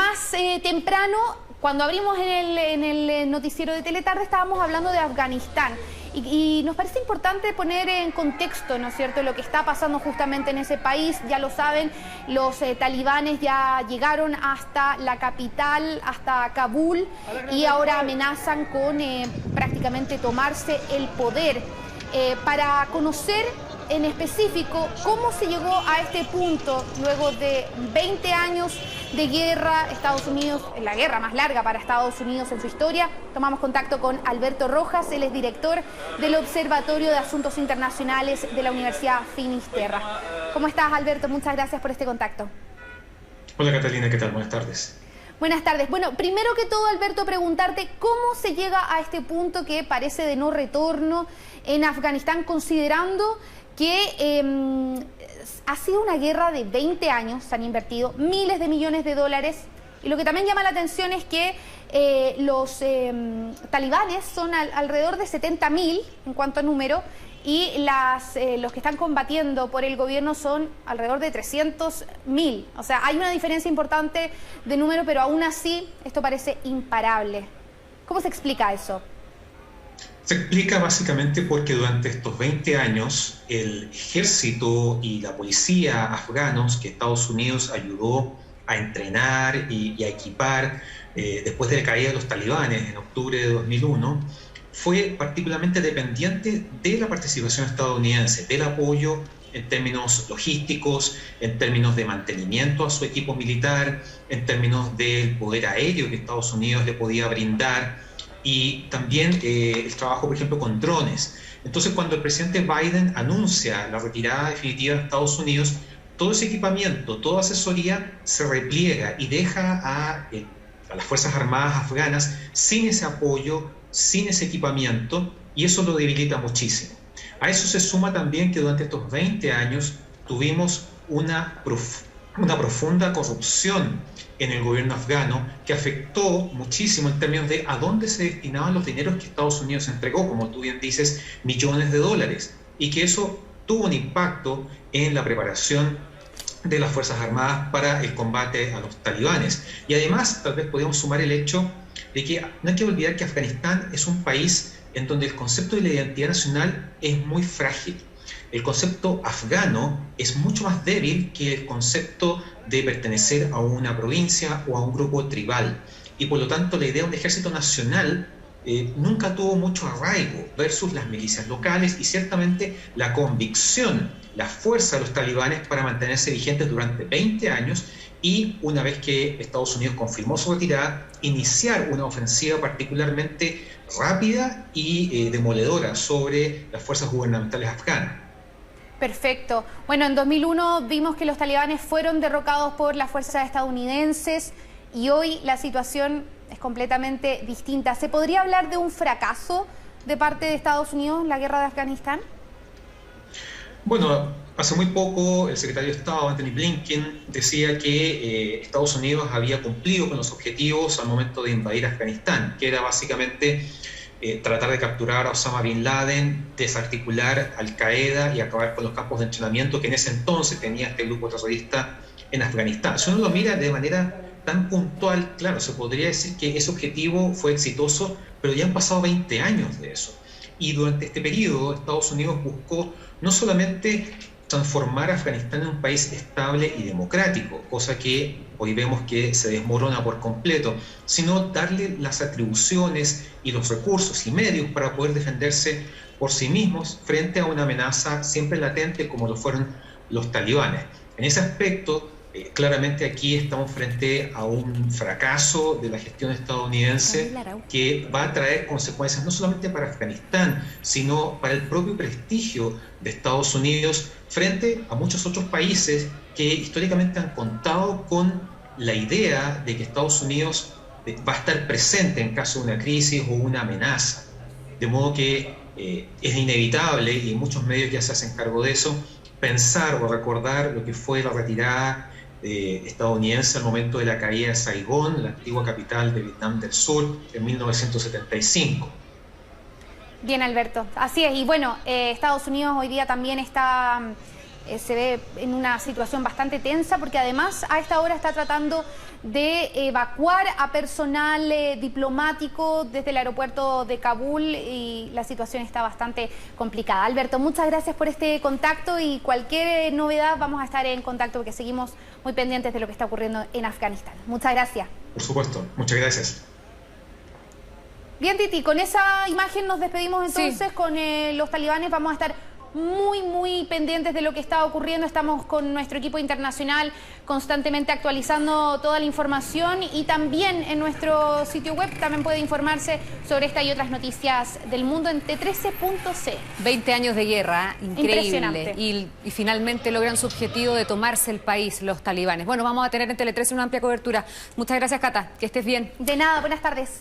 Más temprano, cuando abrimos en el noticiero de Teletarde, estábamos hablando de Afganistán. Y nos parece importante poner en contexto, ¿no es cierto?, lo que está pasando justamente en ese país. Ya lo saben, los talibanes ya llegaron hasta la capital, hasta Kabul, y ahora amenazan con prácticamente tomarse el poder. Para conocer en específico cómo se llegó a este punto, luego de 20 años de guerra, Estados Unidos, la guerra más larga para Estados Unidos en su historia, tomamos contacto con Alberto Rojas. Él es director del Observatorio de Asuntos Internacionales de la Universidad Finisterra. ¿Cómo estás, Alberto? Muchas gracias por este contacto. Hola, Catalina, ¿qué tal? Buenas tardes. Buenas tardes. Bueno, primero que todo, Alberto, preguntarte cómo se llega a este punto que parece de no retorno en Afganistán, considerando que ha sido una guerra de 20 años, se han invertido miles de millones de dólares, y lo que también llama la atención es que los talibanes son alrededor de 70.000 en cuanto a número, y los que están combatiendo por el gobierno son alrededor de 300.000. O sea, hay una diferencia importante de número, pero aún así esto parece imparable. ¿Cómo se explica eso? Se explica básicamente porque durante estos 20 años el ejército y la policía afganos que Estados Unidos ayudó a entrenar y a equipar después de la caída de los talibanes en octubre de 2001, fue particularmente dependiente de la participación estadounidense, del apoyo en términos logísticos, en términos de mantenimiento a su equipo militar, en términos del poder aéreo que Estados Unidos le podía brindar, y también el trabajo, por ejemplo, con drones. Entonces, cuando el presidente Biden anuncia la retirada definitiva de Estados Unidos, todo ese equipamiento, toda asesoría se repliega y deja a las Fuerzas Armadas afganas sin ese apoyo, sin ese equipamiento, y eso lo debilita muchísimo. A eso se suma también que durante estos 20 años tuvimos una profunda corrupción en el gobierno afgano que afectó muchísimo en términos de a dónde se destinaban los dineros que Estados Unidos entregó, como tú bien dices, millones de dólares, y que eso tuvo un impacto en la preparación de las Fuerzas Armadas para el combate a los talibanes. Y además, tal vez podemos sumar el hecho de que no hay que olvidar que Afganistán es un país en donde el concepto de la identidad nacional es muy frágil. El concepto afgano es mucho más débil que el concepto de pertenecer a una provincia o a un grupo tribal. Y por lo tanto la idea de un ejército nacional nunca tuvo mucho arraigo versus las milicias locales y ciertamente la convicción, la fuerza de los talibanes para mantenerse vigentes durante 20 años y, una vez que Estados Unidos confirmó su retirada, iniciar una ofensiva particularmente rápida y demoledora sobre las fuerzas gubernamentales afganas. Perfecto. Bueno, en 2001 vimos que los talibanes fueron derrocados por las fuerzas estadounidenses y hoy la situación es completamente distinta. ¿Se podría hablar de un fracaso de parte de Estados Unidos en la guerra de Afganistán? Bueno, hace muy poco el secretario de Estado, Antony Blinken, decía que Estados Unidos había cumplido con los objetivos al momento de invadir Afganistán, que era básicamente tratar de capturar a Osama Bin Laden, desarticular Al Qaeda y acabar con los campos de entrenamiento que en ese entonces tenía este grupo terrorista en Afganistán. Si uno lo mira de manera tan puntual, claro, se podría decir que ese objetivo fue exitoso, pero ya han pasado 20 años de eso. Y durante este periodo Estados Unidos buscó no solamente transformar a Afganistán en un país estable y democrático, cosa que hoy vemos que se desmorona por completo, sino darle las atribuciones y los recursos y medios para poder defenderse por sí mismos frente a una amenaza siempre latente como lo fueron los talibanes. En ese aspecto, claramente aquí estamos frente a un fracaso de la gestión estadounidense que va a traer consecuencias no solamente para Afganistán, sino para el propio prestigio de Estados Unidos frente a muchos otros países que históricamente han contado con la idea de que Estados Unidos va a estar presente en caso de una crisis o una amenaza. De modo que es inevitable, y muchos medios ya se hacen cargo de eso, pensar o recordar lo que fue la retirada estadounidense al momento de la caída de Saigón, la antigua capital de Vietnam del Sur, en 1975. Bien, Alberto, así es. Y bueno, Estados Unidos hoy día también está se ve en una situación bastante tensa, porque además a esta hora está tratando de evacuar a personal diplomático desde el aeropuerto de Kabul y la situación está bastante complicada. Alberto, muchas gracias por este contacto y cualquier novedad vamos a estar en contacto porque seguimos muy pendientes de lo que está ocurriendo en Afganistán. Muchas gracias. Por supuesto, muchas gracias. Bien, Titi, con esa imagen nos despedimos entonces. Sí. Con los talibanes. Vamos a estar muy pendientes de lo que está ocurriendo. Estamos con nuestro equipo internacional constantemente actualizando toda la información y también en nuestro sitio web también puede informarse sobre esta y otras noticias del mundo en t13.c. 20 años de guerra, increíble. Impresionante. Y finalmente logran su objetivo de tomarse el país, los talibanes. Bueno, vamos a tener en Tele 13 una amplia cobertura. Muchas gracias, Cata. Que estés bien. De nada, buenas tardes.